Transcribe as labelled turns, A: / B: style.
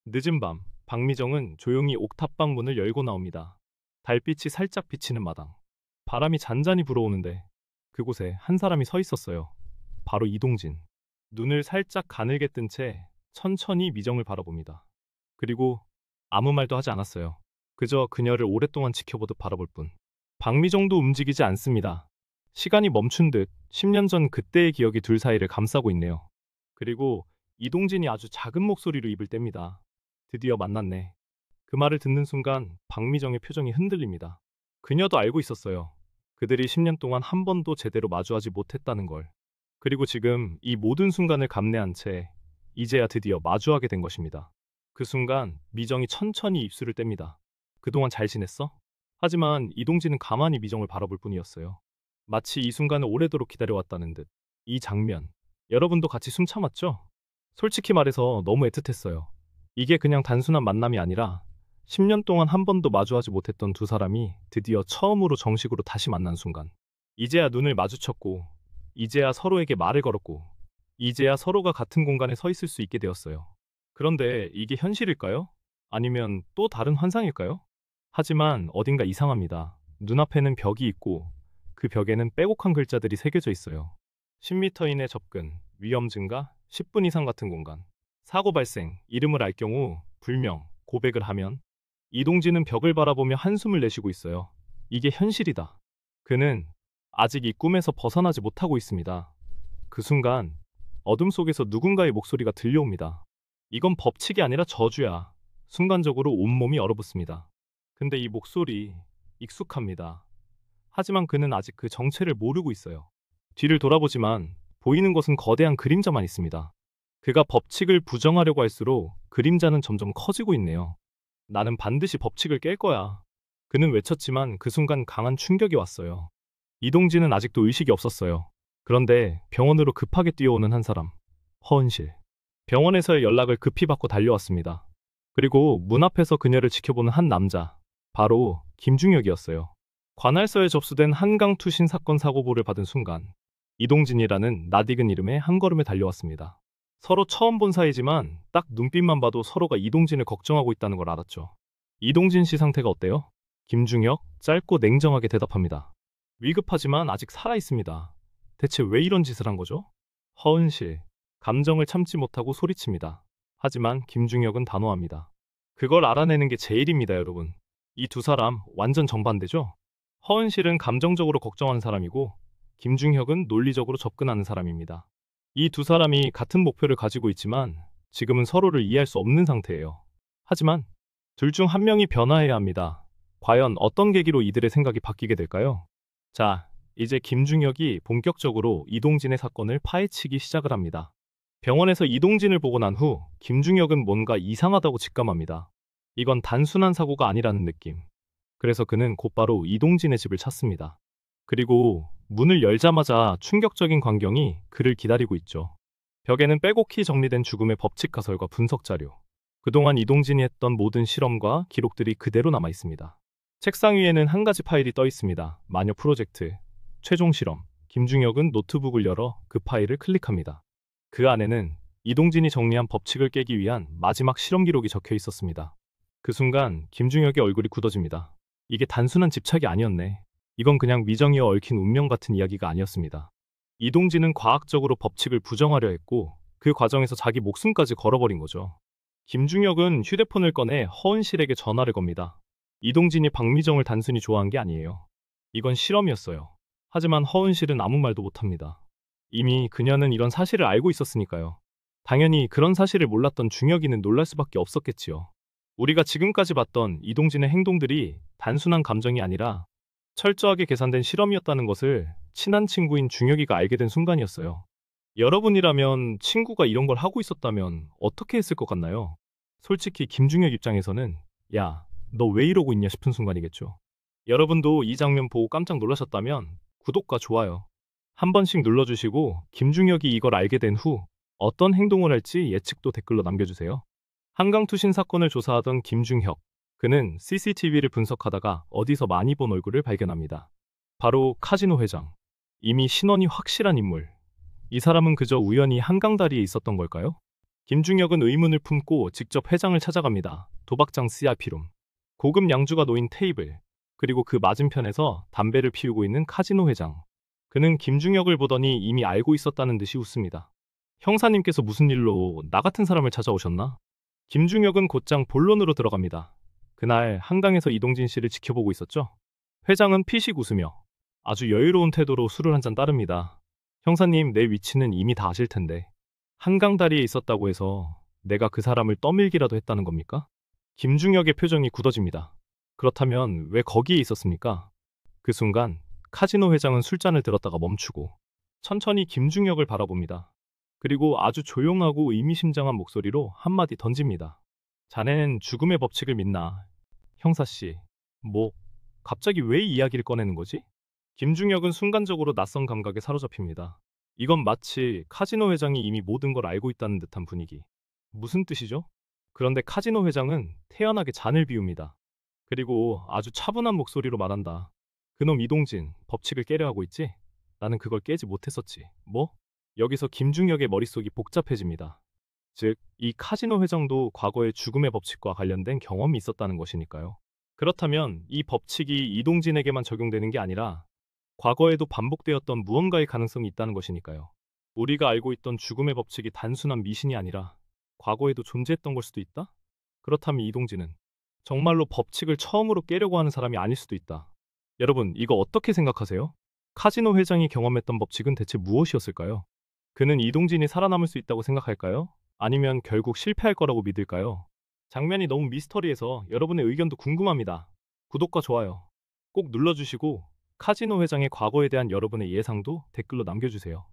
A: 늦은 밤, 박미정은 조용히 옥탑방 문을 열고 나옵니다. 달빛이 살짝 비치는 마당. 바람이 잔잔히 불어오는데 그곳에 한 사람이 서 있었어요. 바로 이동진. 눈을 살짝 가늘게 뜬 채 천천히 미정을 바라봅니다. 그리고 아무 말도 하지 않았어요. 그저 그녀를 오랫동안 지켜보듯 바라볼 뿐. 박미정도 움직이지 않습니다. 시간이 멈춘 듯 10년 전 그때의 기억이 둘 사이를 감싸고 있네요. 그리고 이동진이 아주 작은 목소리로 입을 뗍니다. 드디어 만났네. 그 말을 듣는 순간 박미정의 표정이 흔들립니다. 그녀도 알고 있었어요. 그들이 10년 동안 한 번도 제대로 마주하지 못했다는 걸. 그리고 지금 이 모든 순간을 감내한 채 이제야 드디어 마주하게 된 것입니다. 그 순간 미정이 천천히 입술을 뗍니다. 그동안 잘 지냈어? 하지만 이동진은 가만히 미정을 바라볼 뿐이었어요. 마치 이 순간을 오래도록 기다려왔다는 듯. 이 장면, 여러분도 같이 숨 참았죠? 솔직히 말해서 너무 애틋했어요. 이게 그냥 단순한 만남이 아니라 10년 동안 한 번도 마주하지 못했던 두 사람이 드디어 처음으로 정식으로 다시 만난 순간. 이제야 눈을 마주쳤고, 이제야 서로에게 말을 걸었고, 이제야 서로가 같은 공간에 서 있을 수 있게 되었어요. 그런데 이게 현실일까요? 아니면 또 다른 환상일까요? 하지만 어딘가 이상합니다. 눈앞에는 벽이 있고 그 벽에는 빼곡한 글자들이 새겨져 있어요. 10m 이내 접근, 위험 증가, 10분 이상 같은 공간. 사고 발생, 이름을 알 경우 불명, 고백을 하면 이동진은 벽을 바라보며 한숨을 내쉬고 있어요. 이게 현실이다. 그는 아직 이 꿈에서 벗어나지 못하고 있습니다. 그 순간 어둠 속에서 누군가의 목소리가 들려옵니다. 이건 법칙이 아니라 저주야. 순간적으로 온몸이 얼어붙습니다. 근데 이 목소리 익숙합니다. 하지만 그는 아직 그 정체를 모르고 있어요. 뒤를 돌아보지만 보이는 것은 거대한 그림자만 있습니다. 그가 법칙을 부정하려고 할수록 그림자는 점점 커지고 있네요. 나는 반드시 법칙을 깰 거야. 그는 외쳤지만 그 순간 강한 충격이 왔어요. 이동진은 아직도 의식이 없었어요. 그런데 병원으로 급하게 뛰어오는 한 사람. 허은실. 병원에서의 연락을 급히 받고 달려왔습니다. 그리고 문 앞에서 그녀를 지켜보는 한 남자. 바로 김중혁이었어요. 관할서에 접수된 한강투신 사건 사고보를 받은 순간 이동진이라는 낯익은 이름에 한 걸음에 달려왔습니다. 서로 처음 본 사이지만 딱 눈빛만 봐도 서로가 이동진을 걱정하고 있다는 걸 알았죠. 이동진 씨 상태가 어때요? 김중혁 짧고 냉정하게 대답합니다. 위급하지만 아직 살아있습니다. 대체 왜 이런 짓을 한 거죠? 허은실 감정을 참지 못하고 소리칩니다. 하지만 김중혁은 단호합니다. 그걸 알아내는 게 제 일입니다, 여러분. 이 두 사람 완전 정반대죠? 허은실은 감정적으로 걱정하는 사람이고 김중혁은 논리적으로 접근하는 사람입니다. 이 두 사람이 같은 목표를 가지고 있지만 지금은 서로를 이해할 수 없는 상태예요. 하지만 둘 중 한 명이 변화해야 합니다. 과연 어떤 계기로 이들의 생각이 바뀌게 될까요? 자, 이제 김중혁이 본격적으로 이동진의 사건을 파헤치기 시작을 합니다. 병원에서 이동진을 보고 난 후 김중혁은 뭔가 이상하다고 직감합니다. 이건 단순한 사고가 아니라는 느낌. 그래서 그는 곧바로 이동진의 집을 찾습니다. 그리고 문을 열자마자 충격적인 광경이 그를 기다리고 있죠. 벽에는 빼곡히 정리된 죽음의 법칙 가설과 분석 자료. 그동안 이동진이 했던 모든 실험과 기록들이 그대로 남아 있습니다. 책상 위에는 한 가지 파일이 떠 있습니다. 마녀 프로젝트, 최종 실험. 김중혁은 노트북을 열어 그 파일을 클릭합니다. 그 안에는 이동진이 정리한 법칙을 깨기 위한 마지막 실험 기록이 적혀 있었습니다. 그 순간 김중혁의 얼굴이 굳어집니다. 이게 단순한 집착이 아니었네. 이건 그냥 미정이와 얽힌 운명 같은 이야기가 아니었습니다. 이동진은 과학적으로 법칙을 부정하려 했고 그 과정에서 자기 목숨까지 걸어버린 거죠. 김중혁은 휴대폰을 꺼내 허은실에게 전화를 겁니다. 이동진이 박미정을 단순히 좋아한 게 아니에요. 이건 실험이었어요. 하지만 허은실은 아무 말도 못합니다. 이미 그녀는 이런 사실을 알고 있었으니까요. 당연히 그런 사실을 몰랐던 중혁이는 놀랄 수밖에 없었겠지요. 우리가 지금까지 봤던 이동진의 행동들이 단순한 감정이 아니라 철저하게 계산된 실험이었다는 것을 친한 친구인 중혁이가 알게 된 순간이었어요. 여러분이라면 친구가 이런 걸 하고 있었다면 어떻게 했을 것 같나요? 솔직히 김중혁 입장에서는 야, 너 왜 이러고 있냐 싶은 순간이겠죠. 여러분도 이 장면 보고 깜짝 놀라셨다면 구독과 좋아요 한 번씩 눌러주시고 김중혁이 이걸 알게 된 후 어떤 행동을 할지 예측도 댓글로 남겨주세요. 한강투신 사건을 조사하던 김중혁. 그는 CCTV를 분석하다가 어디서 많이 본 얼굴을 발견합니다. 바로 카지노 회장. 이미 신원이 확실한 인물. 이 사람은 그저 우연히 한강 다리에 있었던 걸까요? 김중혁은 의문을 품고 직접 회장을 찾아갑니다. 도박장 CRP룸. 고급 양주가 놓인 테이블. 그리고 그 맞은편에서 담배를 피우고 있는 카지노 회장. 그는 김중혁을 보더니 이미 알고 있었다는 듯이 웃습니다. 형사님께서 무슨 일로 나 같은 사람을 찾아오셨나? 김중혁은 곧장 본론으로 들어갑니다. 그날 한강에서 이동진 씨를 지켜보고 있었죠? 회장은 피식 웃으며 아주 여유로운 태도로 술을 한 잔 따릅니다. 형사님, 내 위치는 이미 다 아실 텐데. 한강 다리에 있었다고 해서 내가 그 사람을 떠밀기라도 했다는 겁니까? 김중혁의 표정이 굳어집니다. 그렇다면 왜 거기에 있었습니까? 그 순간 카지노 회장은 술잔을 들었다가 멈추고 천천히 김중혁을 바라봅니다. 그리고 아주 조용하고 의미심장한 목소리로 한마디 던집니다. 자넨 죽음의 법칙을 믿나? 형사씨, 뭐, 갑자기 왜 이 이야기를 꺼내는 거지? 김중혁은 순간적으로 낯선 감각에 사로잡힙니다. 이건 마치 카지노 회장이 이미 모든 걸 알고 있다는 듯한 분위기. 무슨 뜻이죠? 그런데 카지노 회장은 태연하게 잔을 비웁니다. 그리고 아주 차분한 목소리로 말한다. 그놈 이동진, 법칙을 깨려 하고 있지? 나는 그걸 깨지 못했었지. 뭐? 여기서 김중혁의 머릿속이 복잡해집니다. 즉, 이 카지노 회장도 과거의 죽음의 법칙과 관련된 경험이 있었다는 것이니까요. 그렇다면 이 법칙이 이동진에게만 적용되는 게 아니라 과거에도 반복되었던 무언가의 가능성이 있다는 것이니까요. 우리가 알고 있던 죽음의 법칙이 단순한 미신이 아니라 과거에도 존재했던 걸 수도 있다? 그렇다면 이동진은 정말로 법칙을 처음으로 깨려고 하는 사람이 아닐 수도 있다. 여러분, 이거 어떻게 생각하세요? 카지노 회장이 경험했던 법칙은 대체 무엇이었을까요? 그는 이동진이 살아남을 수 있다고 생각할까요? 아니면 결국 실패할 거라고 믿을까요? 장면이 너무 미스터리해서 여러분의 의견도 궁금합니다. 구독과 좋아요 꼭 눌러주시고 카지노 회장의 과거에 대한 여러분의 예상도 댓글로 남겨주세요.